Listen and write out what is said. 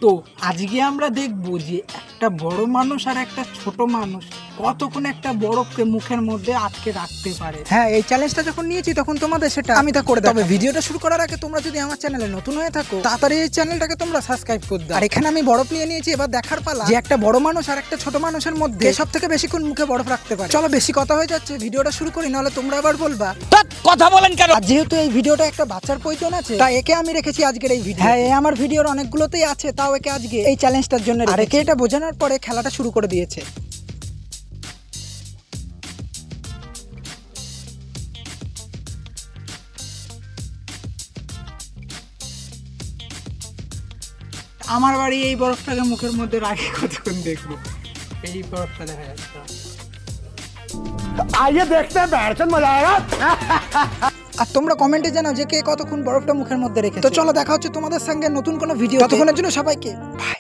তো আজকে আমরা দেখব যে একটা বড় মানুষ আর একটা ছোট মানুষ কতক্ষণ একটা বরফকে মুখের মধ্যে আটকে রাখতে পারে। হ্যাঁ, এই চ্যালেঞ্জটা যখন নিয়েছি তখন তোমাদের সেটা আমি তা করে দেব। তবে ভিডিওটা শুরু করার আগে তোমরা যদি আমার চ্যানেলে নতুন হয়ে থাকো তাড়াতাড়ি এই চ্যানেলটাকে তোমরা সাবস্ক্রাইব করে দাও। আর এখানে আমি বরফ নিয়ে নিয়েছি, এবার দেখার পালা যে একটা বড় মানুষ আর একটা ছোট মানুষের মধ্যে সব থেকে বেশিক্ষণ মুখে বরফ রাখতে পারে। চলো, বেশি কথা হয়ে যাচ্ছে, ভিডিওটা শুরু করি, নাহলে তোমরা আবার বলবা কথা বলেন কেন। আর যেহেতু এই ভিডিওটা একটা বাচ্চার প্রয়োজন আছে, তাই একে আমি রেখেছি আজকের এই ভিডিও। হ্যাঁ, আমার ভিডিওর অনেকগুলোতেই আছে, তাও একে আজকে এই চ্যালেঞ্জটার জন্য আর একে এটা বোঝানোর পরে খেলাটা শুরু করে দিয়েছে। আমার বাড়ি এই বরফটাকে মুখের মধ্যে রাখি কতক্ষণ দেখবো। এই বরফটা দেখা যাচ্ছে। आइए देखते हैं बैठन मजा आएगा। আর তোমরা কমেন্টে জানাও যে কে কতক্ষণ বরফটা মুখের মধ্যে রেখেছে। তো চলো, দেখা হচ্ছে তোমাদের সঙ্গে নতুন কোনো ভিডিও। ততক্ষণের জন্য সবাইকে বাই।